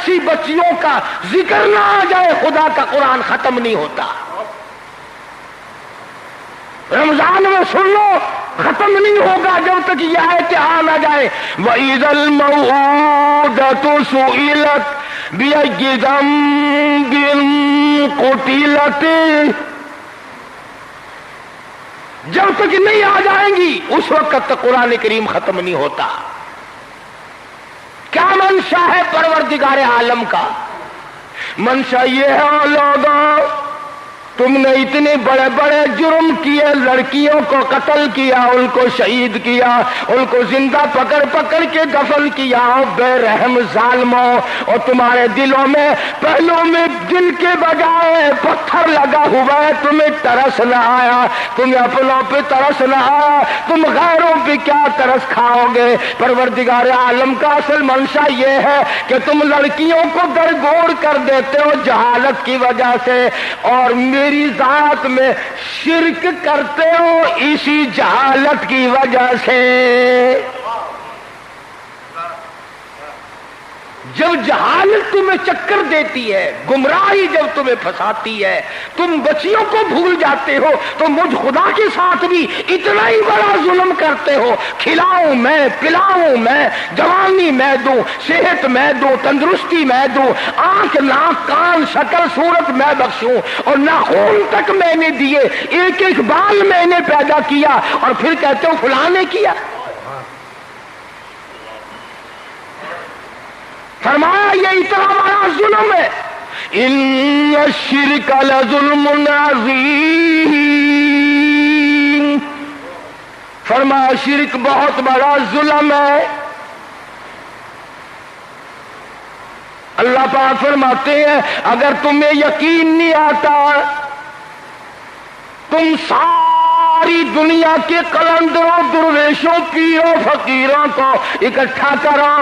ایسی بچیوں کا ذکر نہ آ جائے خدا کا قرآن ختم نہیں ہوتا. رمضان میں سن لو ختم نہیں ہوگا جب تک یہ آیت آ نہ جائے. وَإِذَا الْمَوْءُودَةُ سُئِلَتْ بِأَيِّ ذَنبٍ قُتِلَتْ. جب تک نہیں آ جائیں گی اس وقت تک قرآن کریم ختم نہیں ہوتا. کیا منشا ہے پروردگار عالم کا؟ منشا یہ ہے لوگوں تم نے اتنے بڑے بڑے جرم کیے، لڑکیوں کو قتل کیا، ان کو شہید کیا، ان کو زندہ پکڑ پکڑ کے دفن کیا، بے رحم ظالموں. اور تمہارے دلوں میں پہلوں میں دل کے بجائے پتھر لگا ہوا ہے. تمہیں ترس نہ آیا، تمہیں اپنوں پہ ترس نہ آیا، تم غیروں پہ کیا ترس کھاؤ گے؟ پروردگار عالم کا اصل منشا یہ ہے کہ تم لڑکیوں کو درگور کر دیتے ہو جہالت کی وجہ سے، اور میری ذات میں شرک کرتے ہو اسی جہالت کی وجہ سے. جب جہالت تمہیں چکر دیتی ہے، گمراہی جب تمہیں پھنساتی ہے، تم بچیوں کو بھول جاتے ہو تو مجھ خدا کے ساتھ بھی اتنا ہی بڑا ظلم کرتے ہو. کھلاؤں میں، پلاؤں میں، جوانی میں دوں، صحت میں دوں، تندرستی میں دوں، آنکھ ناک کان شکل صورت میں بخشوں، اور ناخون تک میں نے دیے، ایک ایک بال میں نے پیدا کیا، اور پھر کہتے ہو فلاں نے کیا. فرمایا یہ اتنا بڑا ظلم ہے. ان الشرک لظلم عظیم. فرمایا شرک بہت بڑا ظلم ہے. اللہ پاک فرماتے ہیں اگر تمہیں یقین نہیں آتا تم ساری دنیا کے قلندروں، درویشوں، پیروں، فقیروں کو اکٹھا کرو.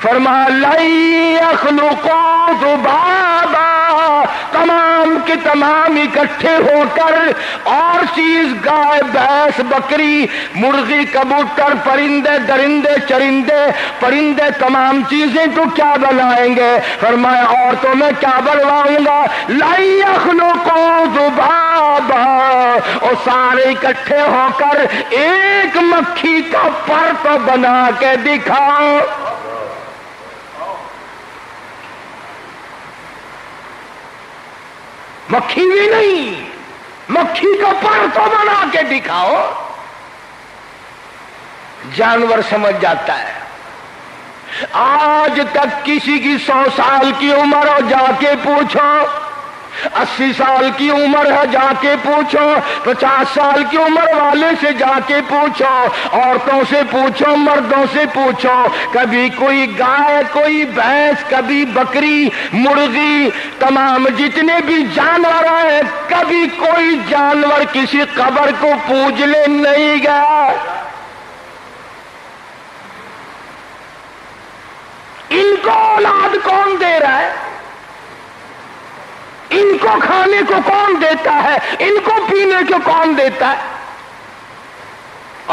فرمایا لن یخلقوا ذبابا، تمام کے تمام اکٹھے ہو کر اور چیز گائے، بھینس، بکری، مرغی، کبوتر، پرندے، درندے، چرندے، پرندے، تمام چیزیں تو کیا بنائیں گے؟ فرمایا اور تو میں کیا بنواؤں گا؟ لن یخلقوا ذبابا، اور سارے اکٹھے ہو کر ایک مکھی کا پر تو بنا کے دکھاؤ. مکھی بھی نہیں، مکھی کا پر تو بنا کے دکھاؤ. جانور سمجھ جاتا ہے. آج تک کسی کی 100 سال کی عمر ہو جا کے پوچھو، 80 سال کی عمر ہے جا کے پوچھو، 50 سال کی عمر والے سے جا کے پوچھو، عورتوں سے پوچھو، مردوں سے پوچھو، کبھی کوئی گائے، کوئی بھینس، کبھی بکری، مرغی، تمام جتنے بھی جانور ہیں، کبھی کوئی جانور کسی قبر کو پوجنے نہیں گیا. ان کو اولاد کون دے رہا ہے؟ ان کو کھانے کو کون دیتا ہے؟ ان کو پینے کو کون دیتا ہے؟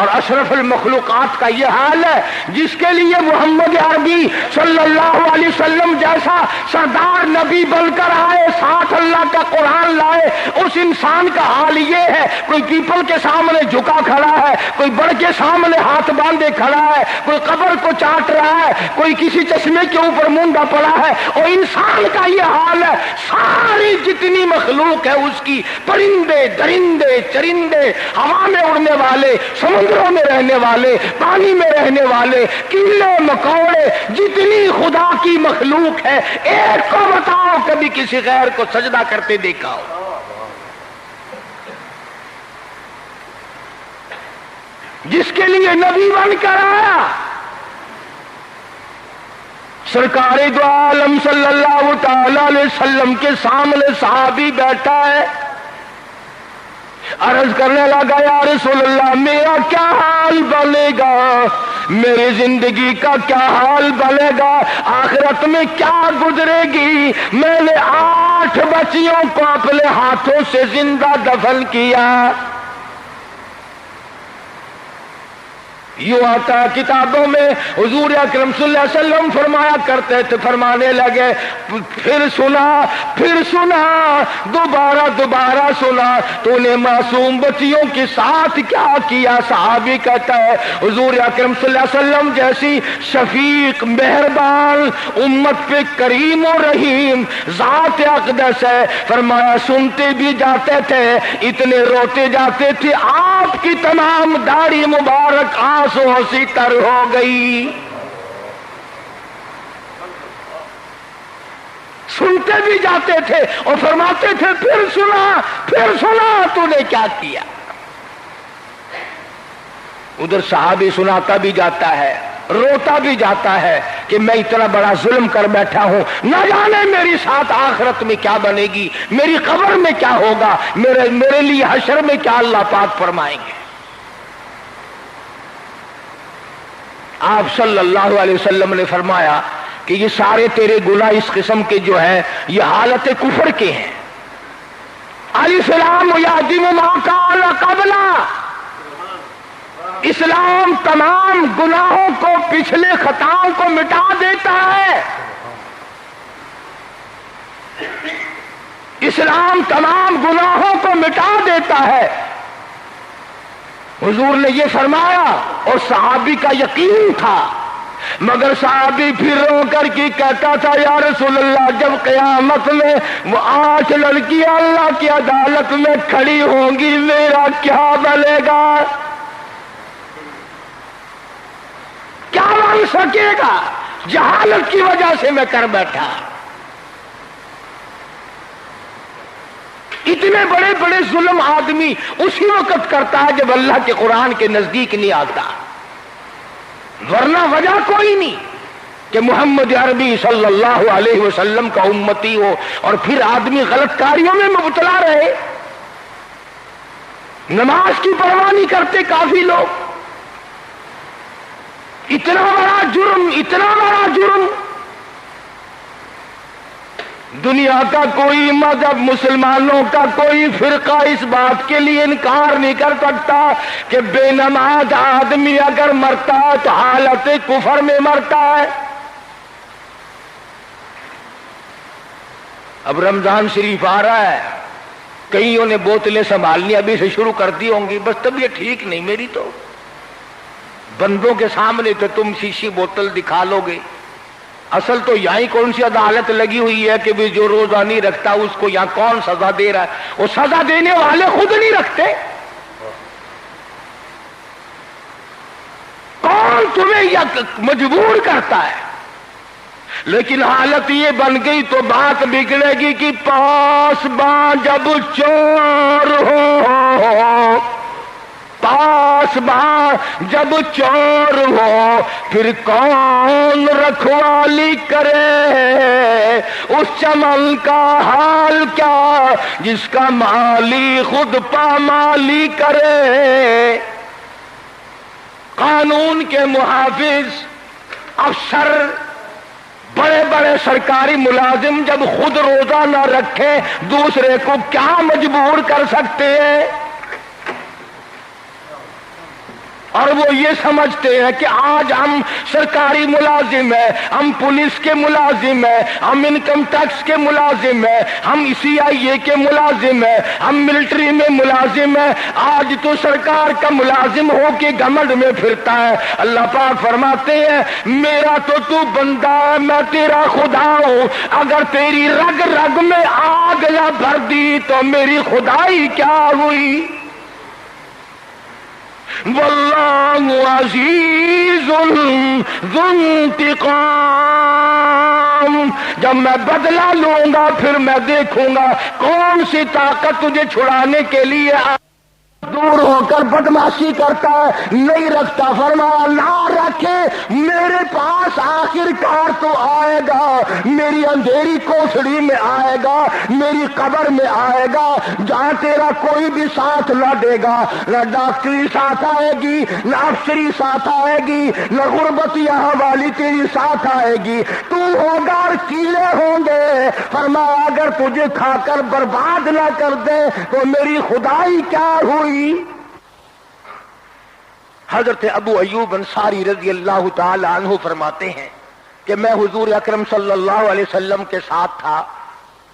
اور اشرف المخلوقات کا یہ حال ہے جس کے لیے محمد عربی صلی اللہ علیہ وسلم جیسا سردار نبی بن کر آئے، ساتھ اللہ کا قرآن لائے. اس انسان کا حال یہ ہے، کوئی پیپل کے سامنے جھکا کھڑا ہے، کوئی بڑ کے سامنے ہاتھ باندھے کھڑا ہے، کوئی قبر کو چاٹ رہا ہے، کوئی کسی چشمے کے اوپر مونڈا پڑا ہے. اور انسان کا یہ حال ہے. ساری جتنی مخلوق ہے اس کی، پرندے، درندے، چرندے، ہوا میں اڑنے والے، سمندروں میں رہنے والے، پانی میں رہنے والے، کیڑے مکوڑے، جتنی خدا کی مخلوق ہے، ایک کو بتاؤ کبھی کسی غیر کو سجدہ کرتے دیکھا ہو؟ جس کے لیے نبی بن کر آیا، سرکار دو عالم صلی اللہ تعالی علیہ وسلم کے سامنے صحابی بیٹھا ہے، عرض کرنے لگا یا رسول اللہ میرا کیا حال بنے گا، میری زندگی کا کیا حال بنے گا، آخرت میں کیا گزرے گی؟ میں نے 8 بچیوں کو اپنے ہاتھوں سے زندہ دفن کیا. یوں آتا ہے کتابوں میں، حضور اکرم صلی اللہ علیہ وسلم فرمایا کرتے تھے، فرمانے لگے پھر سنا دوبارہ سنا، تو نے معصوم بچیوں کے ساتھ کیا کیا؟ صحابی کہتا ہے حضور اکرم صلی اللہ علیہ وسلم جیسی شفیق مہربان امت پہ کریم و رحیم ذات اقدس ہے، فرمایا سنتے بھی جاتے تھے، اتنے روتے جاتے تھے، آپ کی تمام داڑھی مبارک آنسو سے تر ہو گئی۔ سنتے بھی جاتے تھے اور فرماتے تھے پھر سنا تو نے کیا کیا؟ ادھر صحابی سناتا بھی جاتا ہے، روتا بھی جاتا ہے کہ میں اتنا بڑا ظلم کر بیٹھا ہوں، نہ جانے میری ساتھ آخرت میں کیا بنے گی، میری قبر میں کیا ہوگا، میرے لیے حشر میں کیا اللہ پاک فرمائیں گے۔ آپ صلی اللہ علیہ وسلم نے فرمایا کہ یہ سارے تیرے گناہ اس قسم کے جو ہیں یہ حالت کفر کے ہیں۔ الف لام یعدم ما کان قبلا، اسلام تمام گناہوں کو، پچھلے خطاؤں کو مٹا دیتا ہے۔ اسلام تمام گناہوں کو مٹا دیتا ہے۔ حضور نے یہ فرمایا اور صحابی کا یقین تھا، مگر صحابی پھر رو کر کے کہتا تھا یا رسول اللہ جب قیامت میں وہ 8 لڑکیاں اللہ کی عدالت میں کھڑی ہوں گی میرا کیا بنے گا؟ کیا بن سکے گا؟ جہالت کی وجہ سے میں کر بیٹھا۔ اتنے بڑے بڑے ظلم آدمی اسی وقت کرتا ہے جب اللہ کے قرآن کے نزدیک نہیں آتا، ورنہ وجہ کوئی نہیں کہ محمد عربی صلی اللہ علیہ وسلم کا امتی ہو اور پھر آدمی غلط کاریوں میں مبتلا رہے۔ نماز کی پرواہ نہیں کرتے کافی لوگ، اتنا بڑا جرم۔ دنیا کا کوئی مذہب، مسلمانوں کا کوئی فرقہ اس بات کے لیے انکار نہیں کر سکتا کہ بے نماز آدمی اگر مرتا ہے تو حالت کفر میں مرتا ہے۔ اب رمضان شریف آ رہا ہے، کئیوں نے بوتلیں سنبھالنی ابھی سے شروع کر دی ہوں گی، بس طبیعت ٹھیک نہیں میری، تو بندوں کے سامنے تو تم شیشی بوتل دکھا لو گے، اصل تو یہاں کون سی عدالت لگی ہوئی ہے کہ بھی جو روزہ نہیں رکھتا اس کو یہاں کون سزا دے رہا ہے؟ وہ سزا دینے والے خود نہیں رکھتے، کون تمہیں مجبور کرتا ہے؟ لیکن حالت یہ بن گئی تو بات بگڑے گی کہ پاسباں جب چور ہو، پاسباں جب چور ہو پھر کون رکھوالی کرے؟ اس چمن کا حال کیا جس کا مالی خود پامالی کرے؟ قانون کے محافظ افسر، بڑے بڑے سرکاری ملازم جب خود روزہ نہ رکھے دوسرے کو کیا مجبور کر سکتے ہیں؟ اور وہ یہ سمجھتے ہیں کہ آج ہم سرکاری ملازم ہیں، ہم پولیس کے ملازم ہیں، ہم انکم ٹیکس کے ملازم ہیں، ہم CIA کے ملازم ہیں، ہم ملٹری میں ملازم ہیں، آج تو سرکار کا ملازم ہو کے گھمنڈ میں پھرتا ہے۔ اللہ پاک فرماتے ہیں میرا تو بندہ ہے، میں تیرا خدا ہوں، اگر تیری رگ رگ میں آگ نہ بھر دی تو میری خدائی کیا ہوئی؟ واللہ عزیز ذو انتقام، جب میں بدلہ لوں گا پھر میں دیکھوں گا کون سی طاقت تجھے چھڑانے کے لیے دور ہو کر بدماشی کرتا ہے، نہیں رکھتا۔ فرمایا نہ رکھے، میرے پاس آخر کار تو آئے گا، میری اندھیری کوٹھڑی میں آئے گا، میری قبر میں آئے گا، جہاں تیرا کوئی بھی ساتھ نہ دے گا، نہ ڈاکٹری ساتھ آئے گی، نہ افسری ساتھ آئے گی، نہ غربت یہاں والی تیری ساتھ آئے گی، تو ہوگا اور کیڑے ہوں گے۔ فرمایا اگر تجھے کھا کر برباد نہ کر دے تو میری خدائی کیا ہوئی؟ حضرت ابو ایوب انصاری رضی اللہ تعالی عنہ فرماتے ہیں کہ میں حضور اکرم صلی اللہ علیہ وسلم کے ساتھ تھا،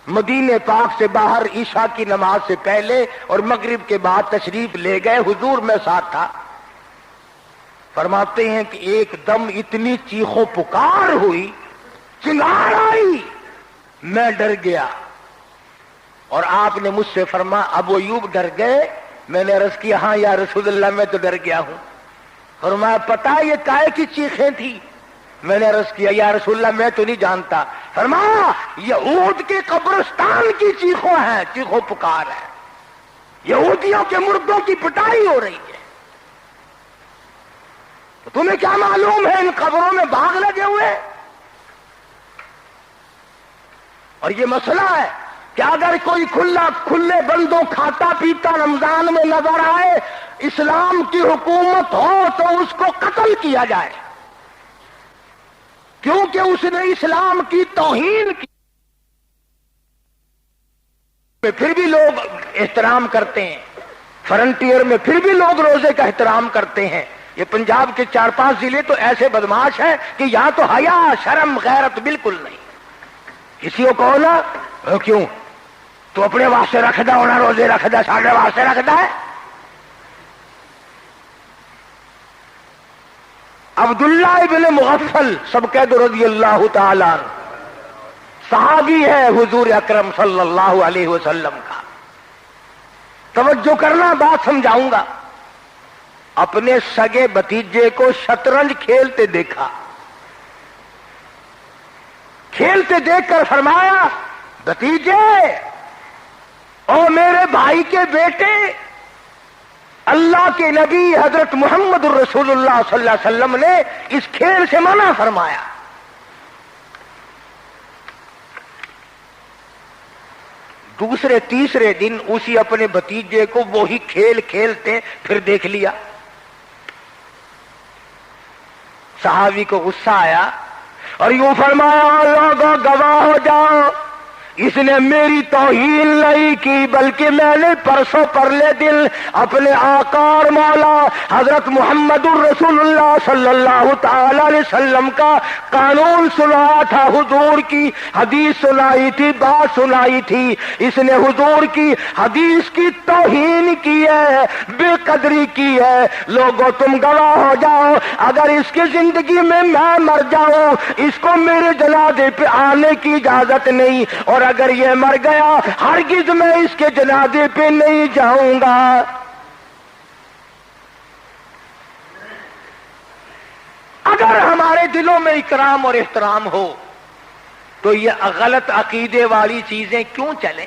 مدینے پاک سے باہر عشاء کی نماز سے پہلے اور مغرب کے بعد تشریف لے گئے، حضور میں ساتھ تھا۔ فرماتے ہیں کہ ایک دم اتنی چیخو پکار ہوئی، چنگار آئی، میں ڈر گیا، اور آپ نے مجھ سے فرمایا ابو ایوب ڈر گئے؟ میں نے عرض کیا ہاں یا رسول اللہ میں تو ڈر گیا ہوں۔ فرمایا پتہ یہ کائے کی چیخیں تھی؟ میں نے عرض کیا یا رسول اللہ میں تو نہیں جانتا۔ فرمایا یہود کے قبرستان کی چیخوں ہیں، چیخو پکار ہے، یہودیوں کے مردوں کی پٹائی ہو رہی ہے۔ تو تمہیں کیا معلوم ہے ان قبروں میں باغ لگے ہوئے؟ اور یہ مسئلہ ہے کہ اگر کوئی کھلے بندوں کھاتا پیتا رمضان میں نظر آئے، اسلام کی حکومت ہو تو اس کو قتل کیا جائے، کیونکہ اس نے اسلام کی توہین کی۔ پھر بھی لوگ احترام کرتے ہیں، فرنٹیئر میں پھر بھی لوگ روزے کا احترام کرتے ہیں۔ یہ پنجاب کے 4-5 ضلع تو ایسے بدماش ہیں کہ یہاں تو حیا شرم غیرت بالکل نہیں۔ کسی کو کہو نا کیوں تو اپنے واسطے رکھدا ہونا روزے رکھدا، ساڈے واسطے رکھدا ہے۔ عبداللہ ابن مغفل سبقید رضی اللہ تعالی عنہ صحابی ہے حضور اکرم صلی اللہ علیہ وسلم کا۔ توجہ کرنا، بات سمجھاؤں گا۔ اپنے سگے بھتیجے کو شطرنج کھیلتے دیکھا، کھیلتے دیکھ کر فرمایا بھتیجے اور میرے بھائی کے بیٹے، اللہ کے نبی حضرت محمد الرسول اللہ صلی اللہ علیہ وسلم نے اس کھیل سے منع فرمایا۔ دوسرے تیسرے دن اسی اپنے بھتیجے کو وہی کھیل کھیلتے پھر دیکھ لیا۔ صحابی کو غصہ آیا اور یوں فرمایا لوگوں گواہ ہو جاؤ، اس نے میری توہین نہیں کی، بلکہ میں نے پرسوں پرلے دن اپنے آقا اور مولا حضرت محمد الرسول اللہ صلی اللہ تعالی علیہ وسلم کا قانون سنایا تھا، حضور کی حدیث سنائی تھی، بات سنائی تھی۔ اس نے حضور کی حدیث کی توہین کی ہے، بے قدری کی ہے۔ لوگوں تم گواہ ہو جاؤ، اگر اس کی زندگی میں مر جاؤں، اس کو میرے جنازے پہ آنے کی اجازت نہیں، اور اگر یہ مر گیا ہرگز میں اس کے جنازے پہ نہیں جاؤں گا۔ اگر ہمارے دلوں میں اکرام اور احترام ہو تو یہ غلط عقیدے والی چیزیں کیوں چلیں؟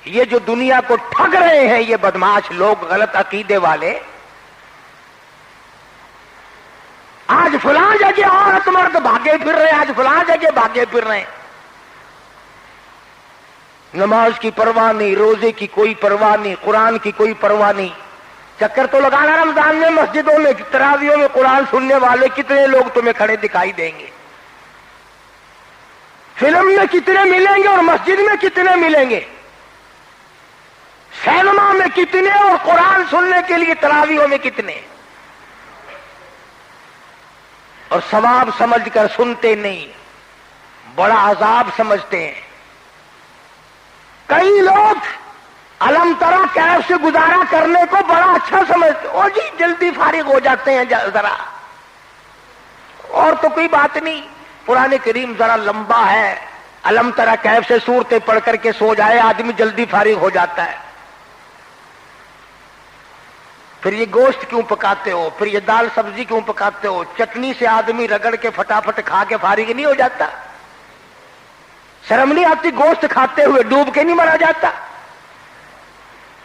یہ جو دنیا کو ٹھگ رہے ہیں یہ بدماش لوگ غلط عقیدے والے، آج فلاں جگہ عورت مرد بھاگے پھر رہے، آج فلاں جگہ بھاگے پھر رہے ہیں، نماز کی پرواہ نہیں، روزے کی کوئی پرواہ نہیں، قرآن کی کوئی پرواہ نہیں۔ چکر تو لگانا رمضان میں مسجدوں میں تراویحوں میں قرآن سننے والے کتنے لوگ تمہیں کھڑے دکھائی دیں گے، فلم میں کتنے ملیں گے اور مسجد میں کتنے ملیں گے، سینما میں کتنے اور قرآن سننے کے لیے تراویحوں میں کتنے، اور ثواب سمجھ کر سنتے نہیں، بڑا عذاب سمجھتے ہیں۔ کئی لوگ علم ترا کیف سے گزارا کرنے کو بڑا اچھا سمجھتے، او جی جلدی فارغ ہو جاتے ہیں ذرا، اور تو کوئی بات نہیں، قرآن کریم ذرا لمبا ہے، علم ترا کیف سے سورتیں پڑھ کر کے سو جائے آدمی جلدی فارغ ہو جاتا ہے۔ پھر یہ گوشت کیوں پکاتے ہو، پھر یہ دال سبزی کیوں پکاتے ہو، چٹنی سے آدمی رگڑ کے پھٹافٹ کھا کے فارغ نہیں ہو جاتا؟ شرم نہیں آتی گوشت کھاتے ہوئے ڈوب کے نہیں مرا جاتا؟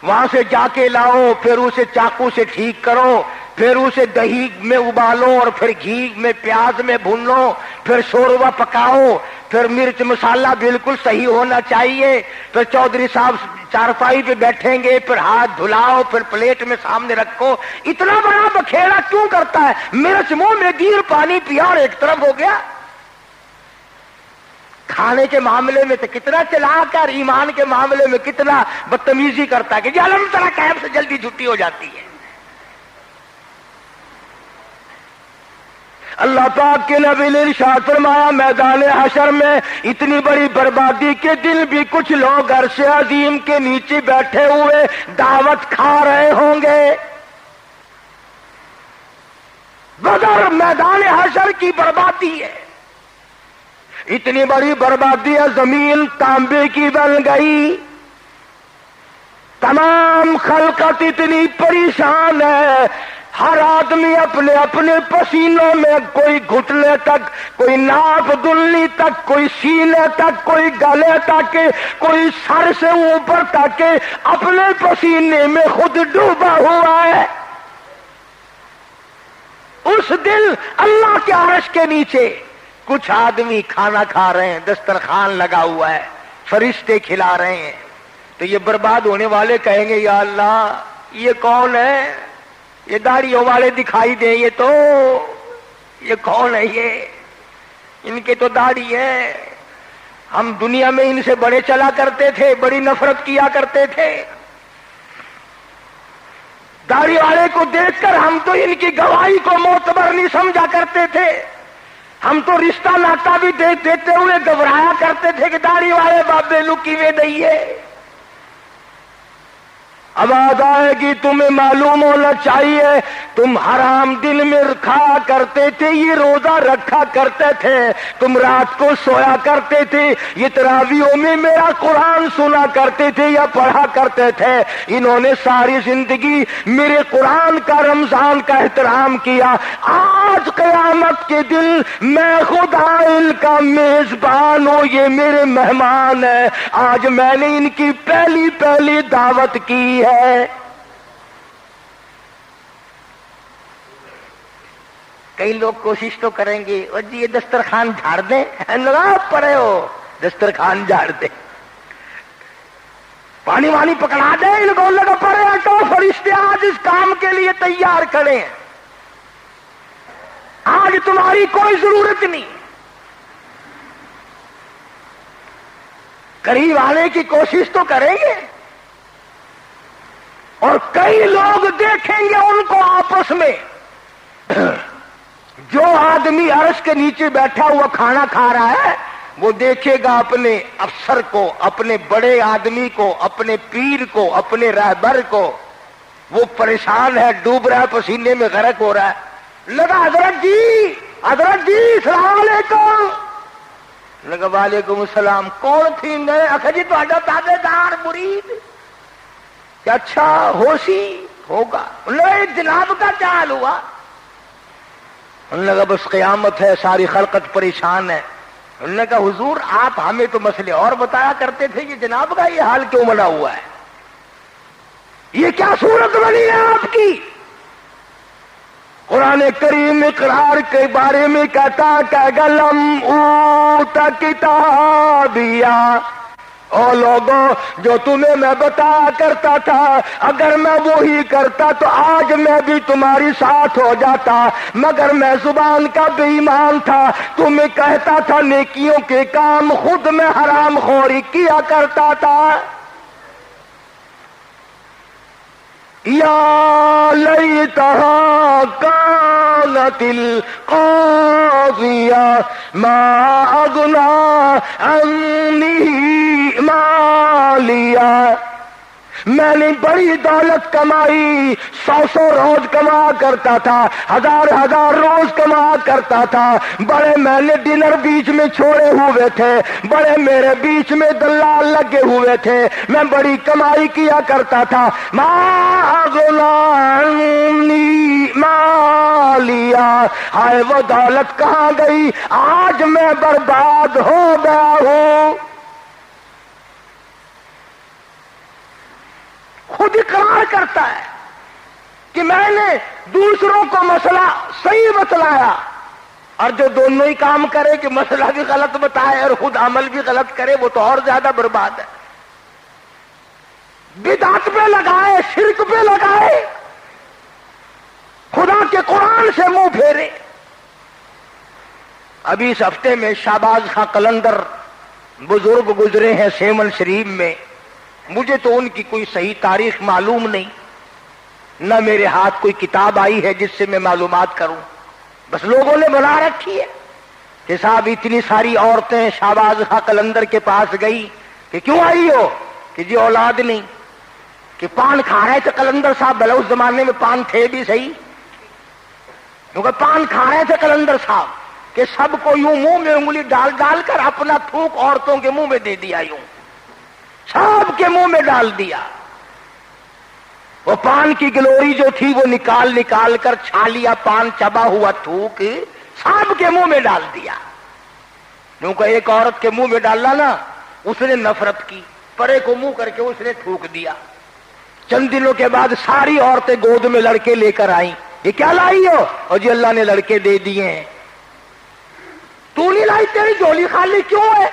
وہاں سے جا کے لاؤ، پھر اسے چاقو سے ٹھیک کرو، پھر اسے دہی میں ابالو اور پھر گھی میں پیاز میں بھونو، پھر شوربہ پکاؤ، پھر مرچ مسالہ بالکل صحیح ہونا چاہیے، پھر چودھری صاحب چارپائی پہ بیٹھیں گے، پھر ہاتھ دھلاؤ، پھر پلیٹ میں سامنے رکھو۔ اتنا بڑا بکھیڑا کیوں کرتا ہے؟ مرچ منہ میں گیر پانی پیا اور ایک طرف ہو گیا۔ کھانے کے معاملے میں تو کتنا چلاک ہے اور ایمان کے معاملے میں کتنا بدتمیزی کرتا ہے کہ علم ترا کیف سے جلدی چھٹی ہو جاتی ہے۔ اللہ پاک کے نبی نے ارشاد فرمایا میدان حشر میں اتنی بڑی بربادی کے دن بھی کچھ لوگ عرش عظیم کے نیچے بیٹھے ہوئے دعوت کھا رہے ہوں گے۔ بدر میدان حشر کی بربادی ہے، اتنی بڑی بربادی ہے، زمین تانبے کی بن گئی، تمام خلقت اتنی پریشان ہے، ہر آدمی اپنے اپنے پسینوں میں، کوئی گھٹنے تک، کوئی ناف دلنی تک، کوئی سینے تک، کوئی گلے تک، کوئی سر سے اوپر تک اپنے پسینے میں خود ڈوبا ہوا ہے۔ اس دن اللہ کے عرش کے نیچے کچھ آدمی کھانا کھا رہے ہیں، دسترخوان لگا ہوا ہے، فرشتے کھلا رہے ہیں، تو یہ برباد ہونے والے کہیں گے یا اللہ یہ کون ہے؟ یہ داڑھیوں والے دکھائی دیں، یہ کون ہے؟ یہ ان کے تو داڑھی ہے، ہم دنیا میں ان سے بڑے چلا کرتے تھے، بڑی نفرت کیا کرتے تھے، داڑھی والے کو دیکھ کر ہم تو ان کی گواہی کو معتبر نہیں سمجھا کرتے تھے، ہم تو رشتہ ناتا بھی دیتے ہوئے گھبرایا کرتے تھے کہ داڑھی والے بابے لکی وے دئیے۔ اب آج آئے گی، تمہیں معلوم ہونا چاہیے تم حرام دن میں کھا کرتے تھے، یہ روزہ رکھا کرتے تھے، تم رات کو سویا کرتے تھے، یہ تراویحوں میں میرا قرآن سنا کرتے تھے یا پڑھا کرتے تھے، انہوں نے ساری زندگی میرے قرآن کا، رمضان کا احترام کیا، آج قیامت کے دن میں خدا ان کا میزبان ہوں، یہ میرے مہمان ہیں، آج میں نے ان کی پہلی دعوت کی ہے۔ کئی لوگ کوشش تو کریں گے اور جی یہ دسترخوان جھاڑ دیں، لگا پڑے ہو دسترخوان جھاڑ دیں، پانی وانی پکڑا دیں، ان کو لگا پڑے ہیں، تو فرشتے آج اس کام کے لیے تیار کھڑے ہیں، آج تمہاری کوئی ضرورت نہیں، قریب آنے کی کوشش تو کریں گے، اور کئی لوگ دیکھیں گے ان کو آپس میں، جو آدمی عرش کے نیچے بیٹھا ہوا کھانا کھا رہا ہے وہ دیکھے گا اپنے افسر کو، اپنے بڑے آدمی کو، اپنے پیر کو، اپنے رہبر کو، وہ پریشان ہے، ڈوب رہا ہے، پسینے میں غرق ہو رہا ہے، لگا حضرت جی السلام علیکم، لگا وعلیکم السلام، کون تھی؟ میں اکھا جی تہاڈا تابے دار مرید، کہ اچھا ہوشی ہوگا، جناب کا کیا حال ہوا؟ انہوں نے کہا بس قیامت ہے، ساری خلقت پریشان ہے۔ انہوں نے کہا حضور آپ ہمیں تو مسئلے اور بتایا کرتے تھے، یہ جناب کا یہ حال کیوں بنا ہوا ہے؟ یہ کیا صورت بنی ہے آپ کی؟ قرآن کریم اقرار کے بارے میں کہتا کہ لم اوت کتابیا، او لوگوں جو تمہیں میں بتایا کرتا تھا، اگر میں وہی کرتا تو آج میں بھی تمہاری ساتھ ہو جاتا، مگر میں زبان کا بے ایمان تھا، تمہیں کہتا تھا نیکیوں کے کام، خود میں حرام خوری کیا کرتا تھا۔ یا لیتہا کانت القاضیہ ما اغنی عنی مالیہ، میں نے بڑی دولت کمائی، 100 روز کما کرتا تھا، 1000 روز کما کرتا تھا، بڑے میں نے ڈنر بیچ میں چھوڑے ہوئے تھے، بڑے میرے بیچ میں دلال لگے ہوئے تھے، میں بڑی کمائی کیا کرتا تھا، ما اغنی مالیہ، ہائے وہ دولت کہاں گئی، آج میں برباد ہو گیا ہوں۔ خود اقرار کرتا ہے کہ میں نے دوسروں کو مسئلہ صحیح بتلایا، اور جو دونوں ہی کام کرے کہ مسئلہ بھی غلط بتائے اور خود عمل بھی غلط کرے وہ تو اور زیادہ برباد ہے، بدعت پہ لگائے، شرک پہ لگائے، خدا کے قرآن سے منہ پھیرے۔ ابھی اس ہفتے میں شہباز خان قلندر بزرگ گزرے ہیں سیمن شریف میں، مجھے تو ان کی کوئی صحیح تاریخ معلوم نہیں، نہ میرے ہاتھ کوئی کتاب آئی ہے جس سے میں معلومات کروں، بس لوگوں نے بنا رکھی ہے کہ صاحب اتنی ساری عورتیں شہباز خاں قلندر کے پاس گئی کہ کیوں آئی ہو؟ کہ جی اولاد نہیں. کہ پان کھا رہے تھے قلندر صاحب. بھلا اس زمانے میں پان تھے بھی صحیح، کیونکہ پان کھا رہے تھے قلندر صاحب کہ سب کو یوں منہ میں انگلی ڈال ڈال کر اپنا تھوک عورتوں کے منہ میں دے دیا، یوں سب کے منہ میں ڈال دیا. وہ پان کی گلوری جو تھی وہ نکال نکال کر چھالیا پان چبا ہوا تھوک سب کے منہ میں ڈال دیا. کیونکہ ایک عورت کے منہ میں ڈالنا نا، اس نے نفرت کی، پرے کو منہ کر کے اس نے تھوک دیا. چند دنوں کے بعد ساری عورتیں گود میں لڑکے لے کر آئیں. یہ کیا لائی ہو؟ اور جی اللہ نے لڑکے دے دیے ہیں. تو نہیں لائی، تیری جھولی خالی کیوں ہے؟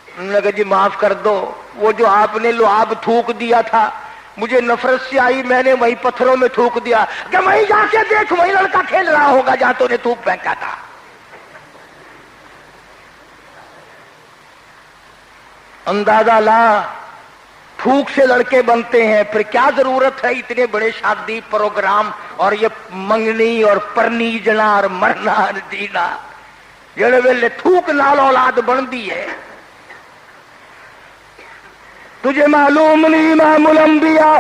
انہوں نے کہا جی معاف کر دو، وہ جو آپ نے لعاب تھوک دیا تھا مجھے نفرت سے آئی، میں نے وہی پتھروں میں تھوک دیا. کہ وہیں جا کے دیکھ، وہی لڑکا کھیل رہا ہوگا جہاں تو نے تھوک پھینکا تھا. اندازہ لا، تھوک سے لڑکے بنتے ہیں. پھر کیا ضرورت ہے اتنے بڑے شادی پروگرام اور یہ منگنی اور پرنی جنا اور مرنا اور جینا؟ جڑے ویلے تھوک نال اولاد بندی ہے. تجھے معلوم نہیں امام الانبیاء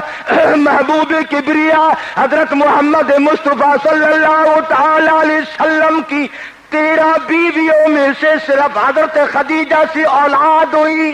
محبوب کبریا حضرت محمد مصطفیٰ صلی اللہ تعالی علیہ وسلم کی 13 بیویوں میں سے صرف حضرت خدیجہ سے اولاد ہوئی.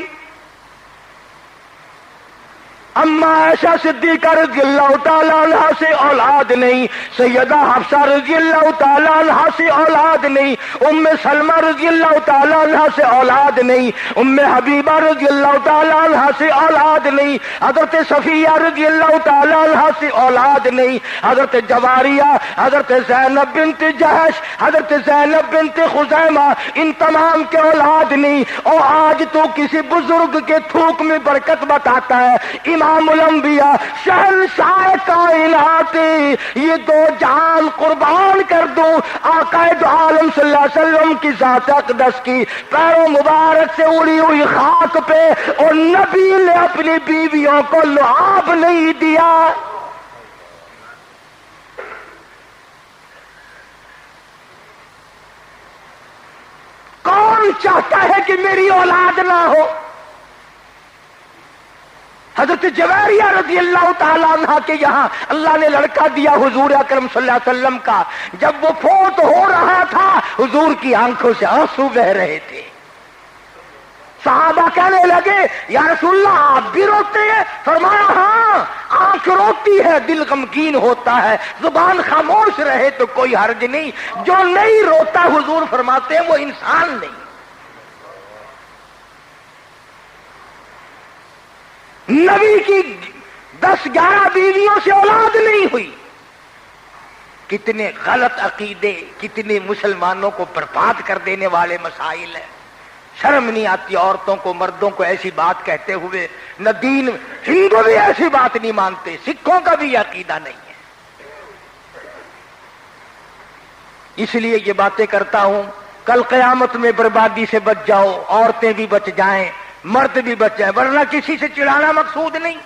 اما عائشہ صدیقہ رضی اللہ تعالیٰ عنہ سے اولاد نہیں، سیدہ حفصہ رضی اللہ تعالیٰ عنہ سے اولاد نہیں، ام سلمہ رضی اللہ تعالیٰ عنہ سے اولاد نہیں، ام حبیبہ رضی اللہ تعالیٰ عنہ سے اولاد نہیں، حضرت صفیہ رضی اللہ تعالیٰ عنہ سے اولاد نہیں، حضرت جواریہ، حضرت زینب بنت جہش، حضرت زینب بنت خزیمہ، ان تمام کے اولاد نہیں. اور آج تو کسی بزرگ کے تھوک میں برکت بتاتا ہے. امام الانبیاء شہنشاہ کائنات، یہ 2 جان قربان کر دوں آقا دو عالم صلی اللہ علیہ وسلم کی ذات اقدس کی پیروں مبارک سے اڑی ہوئی خاک پہ، اور نبی نے اپنی بیویوں کو لعاب نہیں دیا. کون چاہتا ہے کہ میری اولاد نہ ہو؟ حضرت جویریہ رضی اللہ تعالیٰ عنہ کے یہاں اللہ نے لڑکا دیا حضور اکرم صلی اللہ علیہ وسلم کا. جب وہ فوت ہو رہا تھا حضور کی آنکھوں سے آنسو بہ رہے تھے. صحابہ کہنے لگے یا رسول اللہ آپ بھی روتے ہیں؟ فرمایا ہاں، آنکھ روتی ہے، دل غمگین ہوتا ہے، زبان خاموش رہے تو کوئی حرج نہیں. جو نہیں روتا حضور فرماتے ہیں وہ انسان نہیں. نبی کی 10-11 بیویوں سے اولاد نہیں ہوئی. کتنے غلط عقیدے، کتنے مسلمانوں کو برباد کر دینے والے مسائل ہیں. شرم نہیں آتی عورتوں کو، مردوں کو ایسی بات کہتے ہوئے. نہ دین، ہندو بھی ایسی بات نہیں مانتے، سکھوں کا بھی یہ عقیدہ نہیں ہے. اس لیے یہ باتیں کرتا ہوں. کل قیامت میں بربادی سے بچ جاؤ، عورتیں بھی بچ جائیں، مرد بھی بچ جائیں، ورنہ کسی سے چڑھانا مقصود نہیں.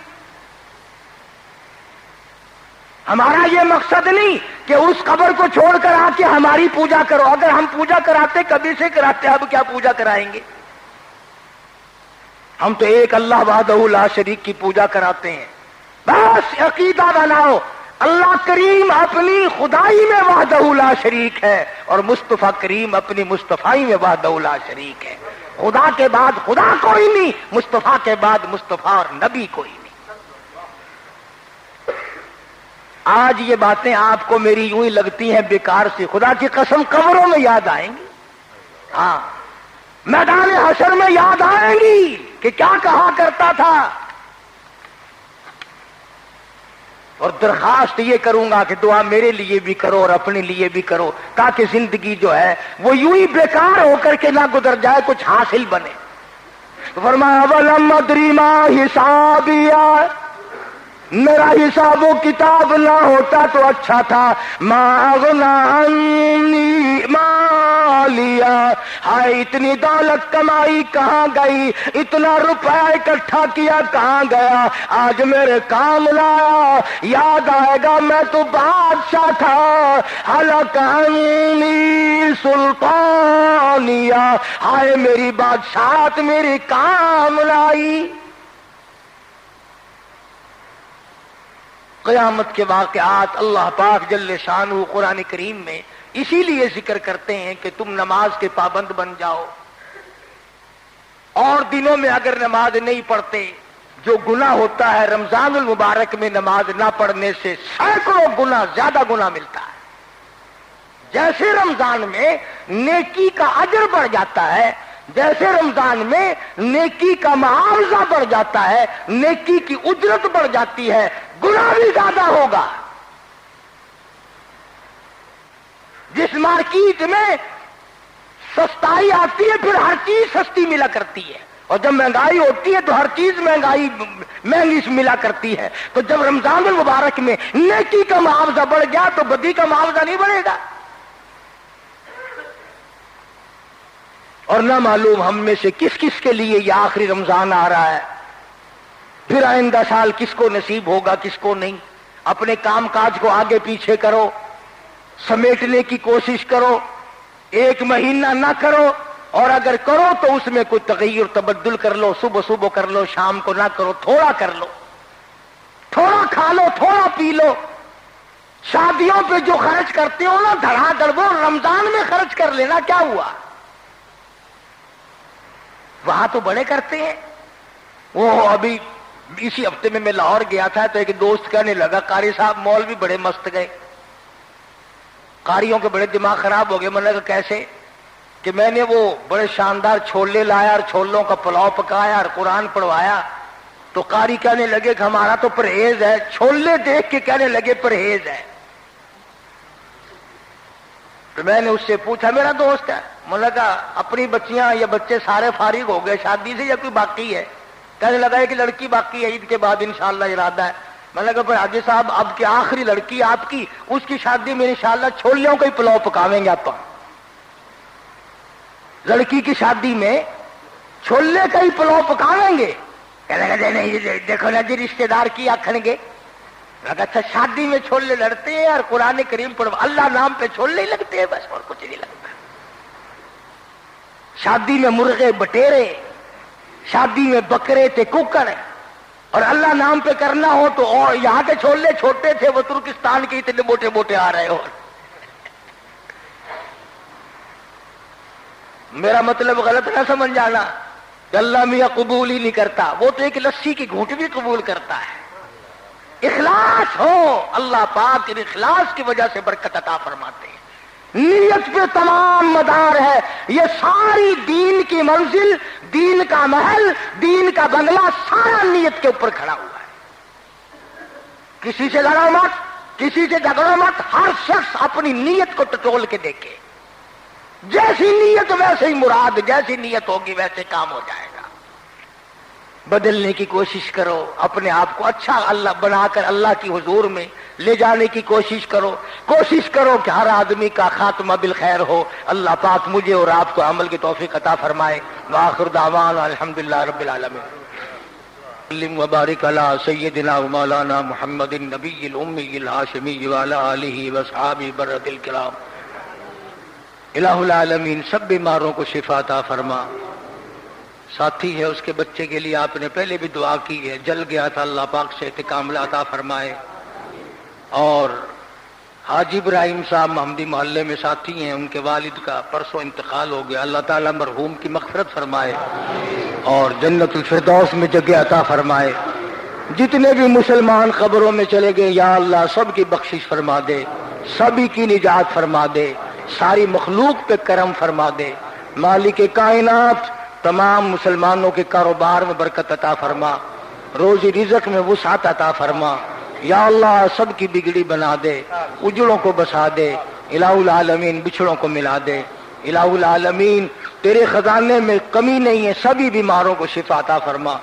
ہمارا یہ مقصد نہیں کہ اس قبر کو چھوڑ کر آ کے ہماری پوجا کرو. اگر ہم پوجا کراتے کبھی سے کراتے، اب کیا پوجا کرائیں گے؟ ہم تو ایک اللہ وحدہ لا شریک کی پوجا کراتے ہیں. بس عقیدہ بناؤ اللہ کریم اپنی خدائی میں وحدہ لا شریک ہے، اور مصطفیٰ کریم اپنی مصطفائی میں وحدہ لا شریک ہے. خدا کے بعد خدا کوئی نہیں، مصطفیٰ کے بعد مصطفیٰ اور نبی کوئی نہیں. آج یہ باتیں آپ کو میری یوں ہی لگتی ہیں بیکار سی، خدا کی قسم قبروں میں یاد آئیں گی. ہاں، میدان حشر میں یاد آئیں گی کہ کیا کہا کرتا تھا. اور درخواست یہ کروں گا کہ دعا میرے لیے بھی کرو اور اپنے لیے بھی کرو، تاکہ زندگی جو ہے وہ یوں ہی بیکار ہو کر کے نہ گزر جائے، کچھ حاصل بنے. فرمایا وَلَمْ أَدْرِ مَا حِسَابِيَهْ، میرا حساب و کتاب نہ ہوتا تو اچھا تھا. مَا أَغْنَىٰ عَنِّي مَالِيَهْ، ہائے اتنی دولت کمائی کہاں گئی، اتنا روپے اکٹھا کیا کہاں گیا، آج میرے کام لایا، یاد آئے گا میں تو بادشاہ تھا، ہلکنی سلطانیہ، ہائے میری بادشاہت میری کام لائی۔ قیامت کے واقعات اللہ پاک جل شانہ قرآن کریم میں اسی لیے ذکر کرتے ہیں کہ تم نماز کے پابند بن جاؤ، اور دنوں میں اگر نماز نہیں پڑھتے جو گناہ ہوتا ہے رمضان المبارک میں نماز نہ پڑھنے سے سینکڑوں گنا زیادہ گناہ ملتا ہے۔ جیسے رمضان میں نیکی کا اجر بڑھ جاتا ہے، جیسے رمضان میں نیکی کا معاوضہ بڑھ جاتا ہے، نیکی کی اجرت بڑھ جاتی ہے، گناہ بھی زیادہ ہوگا۔ جس مارکیٹ میں سستائی آتی ہے پھر ہر چیز سستی ملا کرتی ہے، اور جب مہنگائی ہوتی ہے تو ہر چیز مہنگی ملا کرتی ہے، تو جب رمضان المبارک میں نیکی کا معاوضہ بڑھ گیا تو بدی کا معاوضہ نہیں بڑھے گا۔ اور نہ معلوم ہم میں سے کس کس کے لیے یہ آخری رمضان آ رہا ہے، پھر آئندہ سال کس کو نصیب ہوگا کس کو نہیں۔ اپنے کام کاج کو آگے پیچھے کرو، سمیٹنے کی کوشش کرو، ایک مہینہ نہ کرو، اور اگر کرو تو اس میں کوئی تغیر تبدل کر لو، صبح صبح کر لو، شام کو نہ کرو، تھوڑا کر لو، تھوڑا کھا لو، تھوڑا پی لو۔ شادیوں پہ جو خرچ کرتے ہو نا دھڑا دھڑ، وہ رمضان میں خرچ کر لینا، کیا ہوا؟ وہاں تو بڑے کرتے ہیں۔ وہ ابھی اسی ہفتے میں لاہور گیا تھا تو ایک دوست کہنے لگا قاری صاحب مال بھی بڑے مست گئے، قاریوں کے بڑے دماغ خراب ہو گئے۔ میں نے کہا کیسے؟ کہ میں نے وہ بڑے شاندار چھولے لایا اور چھولوں کا پلاؤ پکایا اور قرآن پڑھوایا، تو قاری کہنے لگے کہ ہمارا تو پرہیز ہے، چھولے دیکھ کے کہنے لگے پرہیز ہے۔ تو میں نے اس سے پوچھا، میرا دوست ہے، میں نے کہا اپنی بچیاں یا بچے سارے فارغ ہو گئے شادی سے یا کوئی باقی ہے؟ کہنے لگا ہے کہ لڑکی باقی ہے، عید کے بعد انشاءاللہ ارادہ ہے۔ میں نے کہا بھائی حاجی صاحب اب کی آخری لڑکی آپ کی، اس کی شادی میں انشاءاللہ چھولیوں کا ہی پلاؤ پکاویں گے آپ۔ لڑکی کی شادی میں چھولے کا ہی پلاؤ پکاویں گے؟ کہنے لگا نہیں دیکھو نا جی رشتے دار کی آکھن گے۔ اچھا شادی میں چھولے لڑتے ہیں اور قرآن کریم پڑھ اللہ نام پہ چھولے ہی لگتے ہیں بس، اور کچھ نہیں لگتا۔ شادی میں مرغے بٹیرے، شادی میں بکرے تے ککڑ، اور اللہ نام پہ کرنا ہو تو اور یہاں کے چھولے چھوٹے تھے، وہ ترکستان کے اتنے موٹے موٹے آ رہے ہو۔ میرا مطلب غلط نہ سمجھ جانا کہ اللہ میاں قبول ہی نہیں کرتا، وہ تو ایک لسی کی گھونٹ بھی قبول کرتا ہے۔ اخلاص ہو، اللہ پاک اخلاص کی وجہ سے برکت عطا فرماتے ہیں۔ نیت پہ تمام مدار ہے، یہ ساری دین کی منزل، دین کا محل، دین کا بنگلہ سارا نیت کے اوپر کھڑا ہوا ہے۔ کسی سے لڑو مت، کسی سے جھگڑو مت، ہر شخص اپنی نیت کو ٹٹول کے دیکھے، جیسی نیت ویسے ہی مراد، جیسی نیت ہوگی ویسے کام ہو جائے گا۔ بدلنے کی کوشش کرو، اپنے آپ کو اچھا اللہ بنا کر اللہ کی حضور میں لے جانے کی کوشش کرو کہ ہر آدمی کا خاتمہ بالخیر ہو۔ اللہ پاک مجھے اور آپ کو عمل کی توفیق عطا فرمائے۔ وآخر دعوانا الحمدللہ رب العالمین۔ وبارک علی سیدنا و مولانا محمد النبی الامی الہاشمی وعلی آلہ واصحابہ بررۃ الکرام۔ الہ العالمین سب بیماروں کو شفا عطا فرما۔ ساتھی ہے اس کے بچے کے لیے آپ نے پہلے بھی دعا کی ہے، جل گیا تھا، اللہ پاک سے کاملہ عطا فرمائے۔ اور حاجی ابراہیم صاحب محمدی محلے میں ساتھی ہیں، ان کے والد کا پرسوں انتقال ہو گیا، اللہ تعالیٰ مرحوم کی مغفرت فرمائے اور جنت الفردوس میں جگہ عطا فرمائے۔ جتنے بھی مسلمان قبروں میں چلے گئے یا اللہ سب کی بخشش فرما دے، سبھی کی نجات فرما دے، ساری مخلوق پہ کرم فرما دے۔ مالک کائنات تمام مسلمانوں کے کاروبار میں برکت عطا فرما، روزی رزق میں وسعت عطا فرما۔ یا اللہ سب کی بگڑی بنا دے، اجڑوں کو بسا دے، الہ العالمین بچھڑوں کو ملا دے۔ الہ العالمین تیرے خزانے میں کمی نہیں ہے، سبھی بیماروں کو شفا عطا فرما۔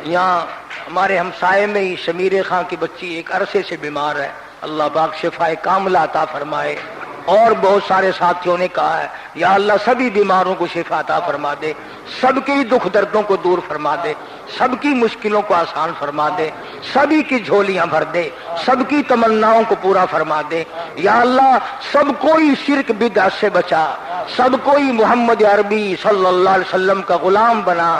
یہاں ہمارے ہمسائے میں ہی شمیر خان کی بچی ایک عرصے سے بیمار ہے، اللہ پاک شفائے کاملہ عطا فرمائے۔ اور بہت سارے ساتھیوں نے کہا ہے یا اللہ سبھی بیماروں کو شفا عطا فرما دے، سب کے دکھ دردوں کو دور فرما دے، سب کی مشکلوں کو آسان فرما دے، سبھی کی جھولیاں بھر دے، سب کی تمناؤں کو پورا فرما دے یا اللہ، سب کوئی شرک بدعت سے بچا، سب کوئی محمد عربی صلی اللہ علیہ وسلم کا غلام بنا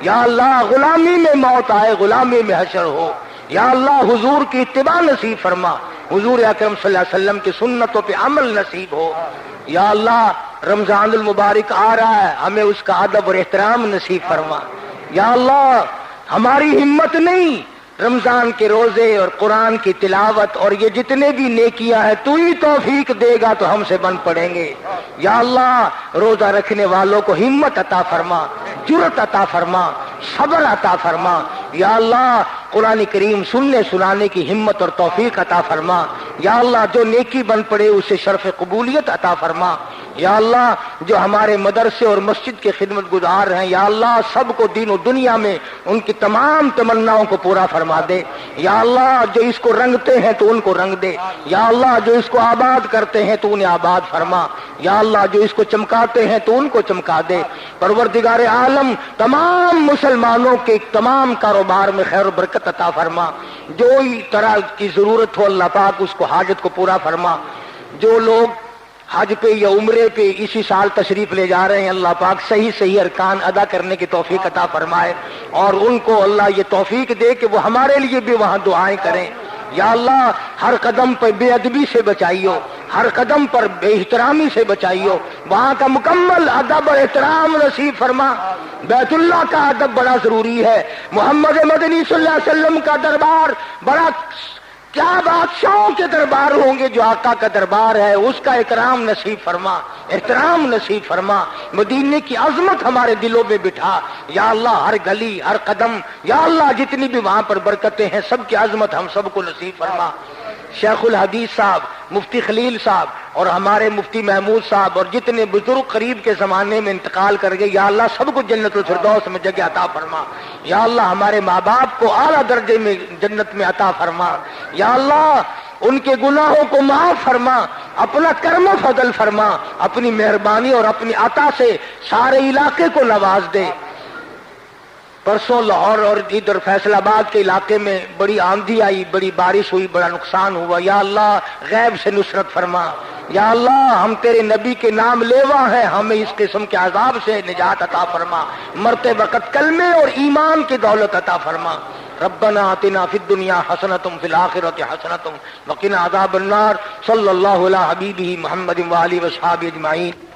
یا اللہ، غلامی میں موت آئے، غلامی میں حشر ہو یا اللہ، حضور کی اتباع نصیب فرما، حضور اکرم صلی اللہ علیہ وسلم کی سنتوں پہ عمل نصیب ہو یا اللہ، رمضان المبارک آ رہا ہے، ہمیں اس کا ادب اور احترام نصیب فرما یا اللہ، ہماری ہمت نہیں، رمضان کے روزے اور قرآن کی تلاوت اور یہ جتنے بھی نیکیاں ہیں تو ہی توفیق دے گا تو ہم سے بن پڑیں گے یا اللہ، روزہ رکھنے والوں کو ہمت عطا فرما، جرأت عطا فرما، صبر عطا فرما یا اللہ، قرآن کریم سننے سنانے کی ہمت اور توفیق عطا فرما یا اللہ، جو نیکی بن پڑے اسے شرف قبولیت عطا فرما یا اللہ، جو ہمارے مدرسے اور مسجد کے خدمت گزار ہیں یا اللہ، سب کو دین و دنیا میں ان کی تمام تمناؤں کو پورا فرما دے یا اللہ، جو اس کو رنگتے ہیں تو ان کو رنگ دے یا اللہ، جو اس کو آباد کرتے ہیں تو انہیں آباد فرما یا اللہ، جو اس کو چمکاتے ہیں تو ان کو چمکا دے پروردگار عالم، تمام مسلمانوں کے تمام کاروبار میں خیر و برکت عطا فرما، جو طرح کی ضرورت ہو اللہ پاک اس کو حاجت کو پورا فرما، جو لوگ حج پہ یا عمرے پہ اسی سال تشریف لے جا رہے ہیں اللہ پاک صحیح صحیح ارکان ادا کرنے کی توفیق عطا فرمائے اور ان کو اللہ یہ توفیق دے کہ وہ ہمارے لیے بھی وہاں دعائیں کریں یا اللہ، ہر قدم پر بے ادبی سے بچائیو، ہر قدم پر بے احترامی سے بچائیو، وہاں کا مکمل ادب اور احترام نصیب فرما، بیت اللہ کا ادب بڑا ضروری ہے، محمد مدنی صلی اللہ علیہ وسلم کا دربار بڑا، کیا بادشاہوں کے دربار ہوں گے، جو آقا کا دربار ہے اس کا اکرام نصیب فرما، احترام نصیب فرما، مدینے کی عظمت ہمارے دلوں میں بٹھا یا اللہ، ہر گلی ہر قدم یا اللہ، جتنی بھی وہاں پر برکتیں ہیں سب کی عظمت ہم سب کو نصیب فرما۔ شیخ الحدیث صاحب، مفتی خلیل صاحب اور ہمارے مفتی محمود صاحب اور جتنے بزرگ قریب کے زمانے میں انتقال کر گئے یا اللہ، سب کو جنت الفردوس میں جگہ عطا فرما یا اللہ، ہمارے ماں باپ کو اعلیٰ درجے میں جنت میں عطا فرما یا اللہ، ان کے گناہوں کو معاف فرما، اپنا کرم و فضل فرما، اپنی مہربانی اور اپنی عطا سے سارے علاقے کو نواز دے۔ پرسوں لاہور اور ادھر فیصل آباد کے علاقے میں بڑی آندھی آئی، بڑی بارش ہوئی، بڑا نقصان ہوا یا اللہ، غیب سے نصرت فرما یا اللہ، ہم تیرے نبی کے نام لیوا ہیں، ہمیں اس قسم کے عذاب سے نجات عطا فرما، مرتے وقت کلمے اور ایمان کی دولت عطا فرما۔ ربنا آتنا فی الدنیا حسنۃ فی الآخرۃ حسنۃ وقنا عذاب النار۔ صلی اللہ علی حبیبہ محمد وآلہ وصحبہ اجمعین۔